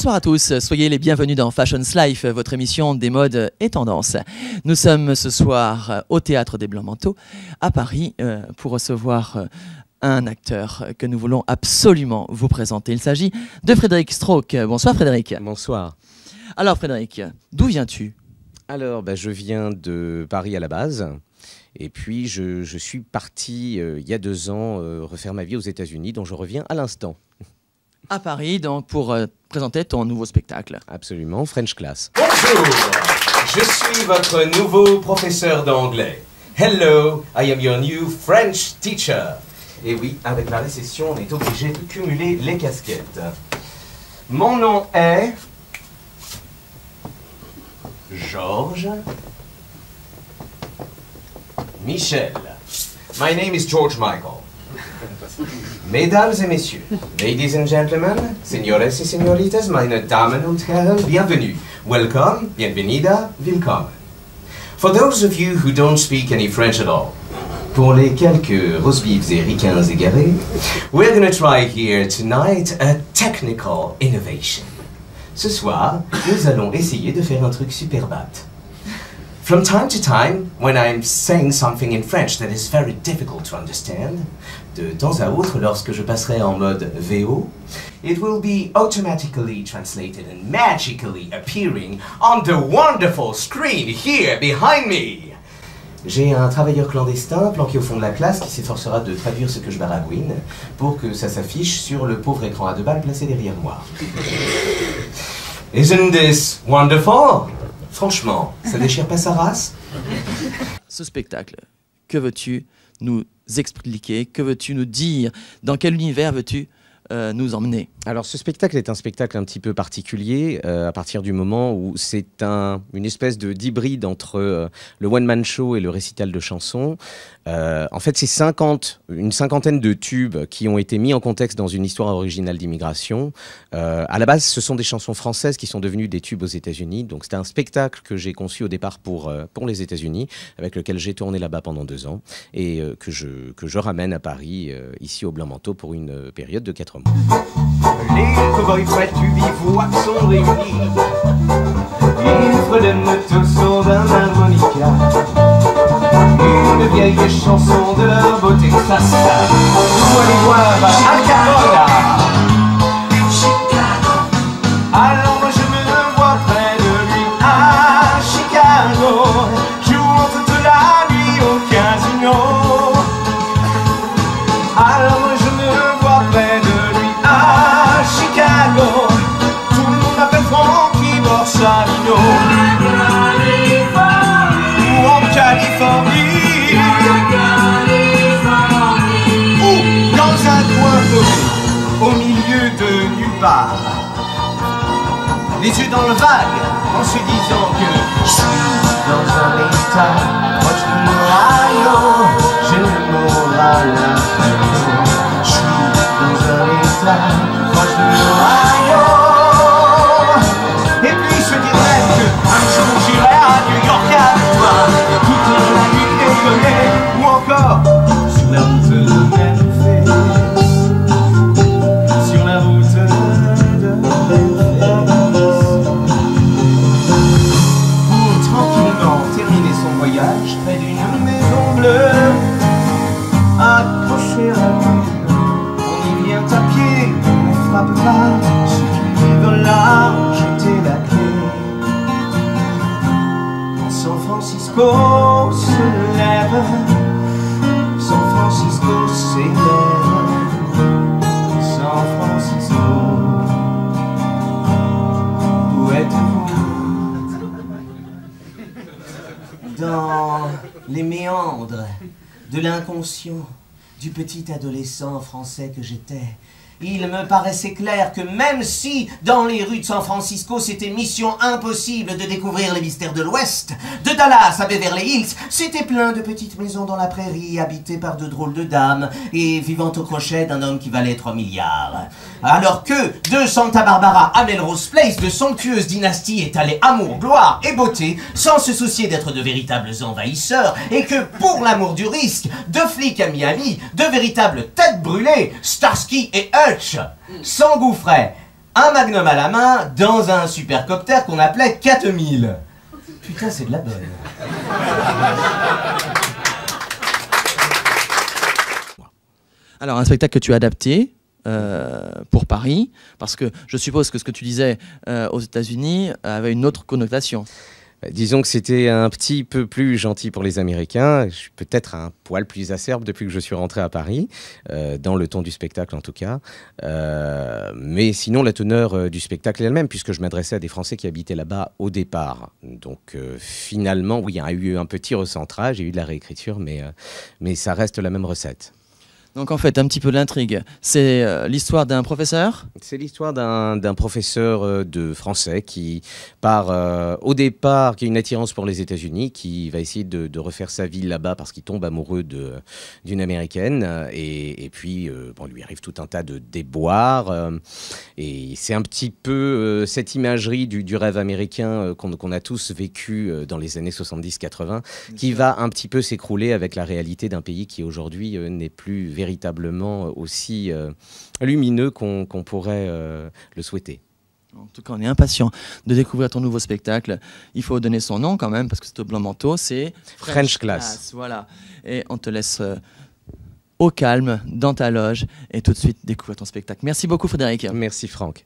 Bonsoir à tous, soyez les bienvenus dans Fashion's Life, votre émission des modes et tendances. Nous sommes ce soir au Théâtre des Blancs-Manteaux à Paris pour recevoir un acteur que nous voulons absolument vous présenter. Il s'agit de Frédéric Strauch. Bonsoir Frédéric. Bonsoir. Alors Frédéric, d'où viens-tu? Alors, je viens de Paris à la base. Et puis, je suis parti il y a 2 ans refaire ma vie aux États-Unis, dont je reviens à l'instant. À Paris, donc, pour présenter ton nouveau spectacle. Absolument, French Class. Bonjour, je suis votre nouveau professeur d'anglais. Hello, I am your new French teacher. Et oui, avec la récession, on est obligé de cumuler les casquettes. Mon nom est... Georges Michel. My name is George Michael. Mesdames et messieurs, ladies and gentlemen, señores y señoritas, meine Damen und Herren, bienvenue. Welcome, bienvenida, willkommen. For those of you who don't speak any French at all, pour les quelques rosebifs et ricains égarés, we're gonna try here tonight a technical innovation. Ce soir, nous allons essayer de faire un truc super bête. From time to time, when I'm saying something in French that is very difficult to understand, de temps à autre, lorsque je passerai en mode VO, it will be automatically translated and magically appearing on the wonderful screen here behind me. J'ai un travailleur clandestin planqué au fond de la classe qui s'efforcera de traduire ce que je baragouine pour que ça s'affiche sur le pauvre écran à 2 balles placé derrière moi. Isn't this wonderful? Franchement, ça déchire pas sa race? Ce spectacle, que veux-tu nous expliquer? Que veux-tu nous dire? Dans quel univers veux-tu nous emmener? Alors, ce spectacle est un spectacle un petit peu particulier à partir du moment où c'est une espèce d'hybride entre le one-man show et le récital de chansons. En fait, c'est une cinquantaine de tubes qui ont été mis en contexte dans une histoire originale d'immigration. À la base, ce sont des chansons françaises qui sont devenues des tubes aux États-Unis. Donc, c'était un spectacle que j'ai conçu au départ pour les États-Unis, avec lequel j'ai tourné là-bas pendant 2 ans et que je ramène à Paris, ici au Blancs-Manteaux, pour une période de 4 mois. Les cow-boys près du bivouac sont réunis. Ils fredonnent tous son d'un harmonica. Une vieille chanson de leur beau Texas. Pour aller voir à Carola. Alors je me vois près de lui à Chicago, jouant toute la nuit au casino. Alors je me vois près de lui à Chicago, tout le monde m'appelle Frankie Borsalino. Ou en Californie, ou dans un coin paumé, au milieu de nulle part, les yeux dans le vague, en se disant que je suis dans un état proche de l'Ohio, j'ai le moral inférieur. Je suis dans un état proche de l'Ohio. Et puis je dirais que un jour j'irai à New York avec toi, toute la nuit décoller, ou encore sur la route de Memphis, sur la route de Memphis, pour tranquillement terminer son voyage près d'une maison bleue, accrochée à la mur. On y vient à pied, on frappe pas, ceux qui veulent là jeter la clé. Quand San Francisco se lève, San Francisco s'élève, San Francisco, où êtes-vous? Dans les méandres de l'inconscient du petit adolescent français que j'étais, il me paraissait clair que même si, dans les rues de San Francisco, c'était mission impossible de découvrir les mystères de l'Ouest, de Dallas à Beverly Hills, c'était plein de petites maisons dans la prairie, habitées par de drôles de dames, et vivant au crochet d'un homme qui valait 3 milliards. Alors que, de Santa Barbara à Melrose Place, de somptueuses dynasties étalaient amour, gloire et beauté, sans se soucier d'être de véritables envahisseurs, et que, pour l'amour du risque, de flics à Miami, de véritables têtes brûlées, Starsky et Hutch s'engouffraient un magnum à la main, dans un supercoptère qu'on appelait 4000. Putain, c'est de la bonne. Alors, un spectacle que tu as adapté pour Paris, parce que je suppose que ce que tu disais aux États-Unis avait une autre connotation. Disons que c'était un petit peu plus gentil pour les Américains. Je suis peut-être un poil plus acerbe depuis que je suis rentré à Paris, dans le ton du spectacle en tout cas. Mais sinon, la teneur du spectacle est elle-même, puisque je m'adressais à des Français qui habitaient là-bas au départ. Donc finalement, oui, il y a eu un petit recentrage, il y a eu de la réécriture, mais ça reste la même recette. Donc en fait, un petit peu l'intrigue. C'est l'histoire d'un professeur. C'est l'histoire d'un professeur de français qui part au départ, qui a une attirance pour les États-Unis, qui va essayer de refaire sa vie là-bas parce qu'il tombe amoureux d'une Américaine. Et puis, bon, lui arrive tout un tas de déboires. Et c'est un petit peu cette imagerie du rêve américain qu'on a tous vécu dans les années 70-80, qui va un petit peu s'écrouler avec la réalité d'un pays qui aujourd'hui n'est plus véritablement aussi lumineux qu'on pourrait le souhaiter. En tout cas, on est impatient de découvrir ton nouveau spectacle. Il faut donner son nom quand même, parce que c'est au Blanc Manteau, c'est French Class. Voilà. Et on te laisse au calme, dans ta loge, et tout de suite découvrir ton spectacle. Merci beaucoup, Frédéric. Merci, Franck.